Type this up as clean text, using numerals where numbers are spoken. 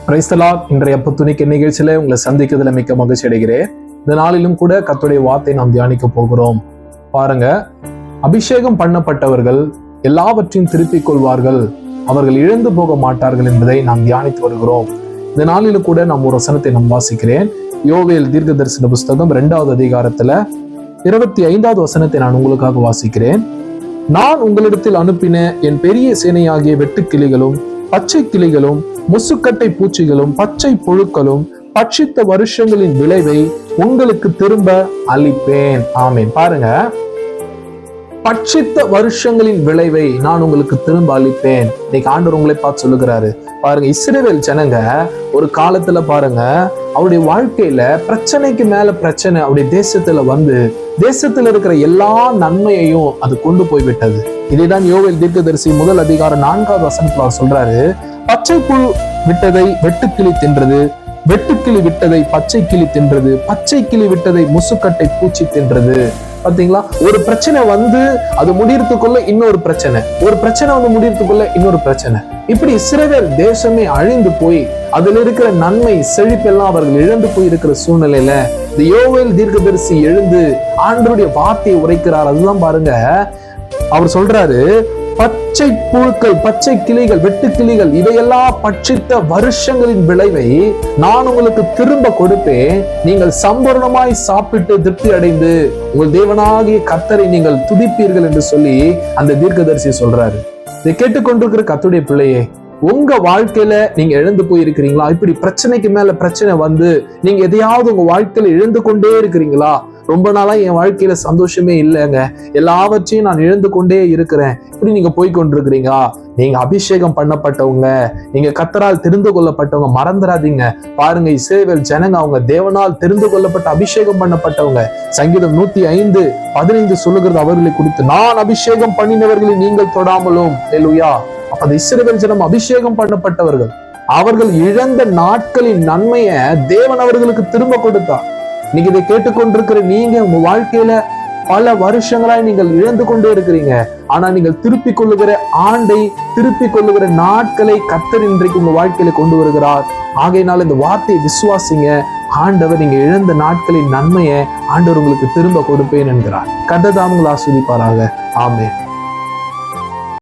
Praise the Lord. இன்றைய புத்துணிக்க நிகழ்ச்சியில உங்களை சந்திக்கிறதுல மிக்க மகிழ்ச்சி அடைகிறேன். இந்த நாளிலும் கூட கர்த்தருடைய வார்த்தை நாம் தியானிக்க போகிறோம். பாருங்க, அபிஷேகம் பண்ணப்பட்டவர்கள் எல்லாவற்றையும் திருப்பிக் கொள்வார்கள், அவர்கள் இழந்து போக மாட்டார்கள் என்பதை நாம் தியானித்து வருகிறோம். இந்த நாளிலும் கூட நாம் ஒரு வசனத்தை நாம் வாசிக்கிறேன். யோவேல் தீர்க்க தரிசன புஸ்தகம் 2வது அதிகாரத்துல 25வது வசனத்தை நான் உங்களுக்காக வாசிக்கிறேன். நான் உங்களிடத்தில் அனுப்பின என் பெரிய சேனையாகிய வெட்டுக்கிளிகளும் பச்சை கிளிகளும் முசுக்கட்டை பூச்சிகளும் பச்சை புழுக்களும் பட்சித்த வருஷங்களின் விளைவை உங்களுக்கு திரும்ப அளிப்பேன். ஆமேன். பாருங்க, பட்சித்த வருஷங்களின் விளைவை நான் உங்களுக்கு திரும்ப அளிப்பேன். இன்னைக்கு ஆண்டவர் உங்களை பார்த்து சொல்லுகிறாரு. பாருங்க, இஸ்ரவேல் ஜனங்க ஒரு காலத்துல பாருங்க, அவருடைய வாழ்க்கையில பிரச்சனைக்கு மேல பிரச்சனை அவருடைய தேசத்துல வந்து தேசத்துல இருக்கிற எல்லா நன்மையையும் அது கொண்டு போய் விட்டது. இதைதான் யோவேல் தீர்க்கதரிசி 1 அதிகாரம் 4வது வசனத்துல சொல்றாரு. பச்சை புழு விட்டதை வெட்டுக்கிளி தின்றது, வெட்டுக்கிளி விட்டதை பச்சை கிளி தின்றது, பச்சை கிளி விட்டதை முசுக்கட்டை பூச்சி தின்றது. பாத்தீங்களா, ஒரு பிரச்சனை வந்து அது முடியறதுக்குள்ள இன்னொரு பிரச்சனை, ஒரு பிரச்சனை வந்து முடியறதுக்குள்ள இன்னொரு பிரச்சனை. இப்படி இஸ்ரவேல் தேசமே அழிந்து போய் அதுல இருக்கிற நன்மை செழிப்பெல்லாம் அவர்கள் இழந்து போய் இருக்கிற சூழ்நிலையில இந்த யோவேல் தீர்க்கதரிசி எழுந்து ஆண்டவருடைய வார்த்தையை உரைக்கிறார். அதுதான் பாருங்க, அவர் சொல்றாரு, பச்சை புழுக்கள் பச்சை கிளிகள் வெட்டுக்கிளிகள் இதையெல்லாம் பட்சித்த வருஷங்களின் விளைவை நான் உங்களுக்கு திரும்ப கொடுப்பேன். நீங்கள் சம்பூர்ணமாய் சாப்பிட்டு திருப்தி அடைந்து உங்கள் தேவனாகிய கர்த்தரை நீங்கள் துதிப்பீர்கள் என்று சொல்லி அந்த தீர்க்கதரிசி சொல்றாரு. இதை கேட்டுக்கொண்டிருக்கிற கர்த்தருடைய பிள்ளையே, உங்க வாழ்க்கையில நீங்க இழந்து போயிருக்கிறீங்களா? இப்படி பிரச்சனைக்கு மேல பிரச்சனை வந்து நீங்க எதையாவது உங்க வாழ்க்கையில இழந்து கொண்டே இருக்கிறீங்களா? ரொம்ப நாளா என் வாழ்க்கையில சந்தோஷமே இல்லைங்க, எல்லாவற்றையும் நான் இழந்து கொண்டே இருக்கிறேன், இப்படி நீங்க போய்கொண்டிருக்கிறீங்களா? நீங்க அபிஷேகம் பண்ணப்பட்டவங்க, நீங்க கர்த்தரால் தெரிந்து கொள்ளப்பட்டவங்க, மறந்துடாதீங்க. பாருங்க, இஸ்ரவேல் ஜனங்க அவங்க தேவனால் தெரிந்து கொள்ளப்பட்ட அபிஷேகம் பண்ணப்பட்டவங்க. சங்கீதம் 105:15 சொல்லுகிறது அவர்களை குறித்து, நான் அபிஷேகம் பண்ணினவர்களை நீங்கள் தொடாமலும். அல்லேலூயா. அப்ப அந்த இஸ்ரவேல் ஜனம் அபிஷேகம் பண்ணப்பட்டவர்கள். அவர்கள் இழந்த நாட்களின் நன்மையை தேவன் அவர்களுக்கு திரும்ப கொடுத்தார். இன்னைக்கு இதை கேட்டுக்கொண்டிருக்கிற நீங்க உங்க வாழ்க்கையில பல வருஷங்களாய் நீங்கள் இழந்து கொண்டே இருக்கிறீங்க. ஆனா நீங்கள் திருப்பிக் கொள்ளுகிற ஆண்டை, திருப்பிக் கொள்ளுகிற நாட்களை கர்த்தர் இன்றைக்கு உங்க வாழ்க்கையில கொண்டு வருகிறார். ஆகையினால இந்த வார்த்தையை விசுவாசிங்க. ஆண்டவர் நீங்க இழந்த நாட்களின் நன்மையை ஆண்டவர் உங்களுக்கு திரும்ப கொடுப்பேன் என்கிறார். கர்த்தர் தாம் உங்களை ஆசீர்வதிப்பாராக. ஆமென்.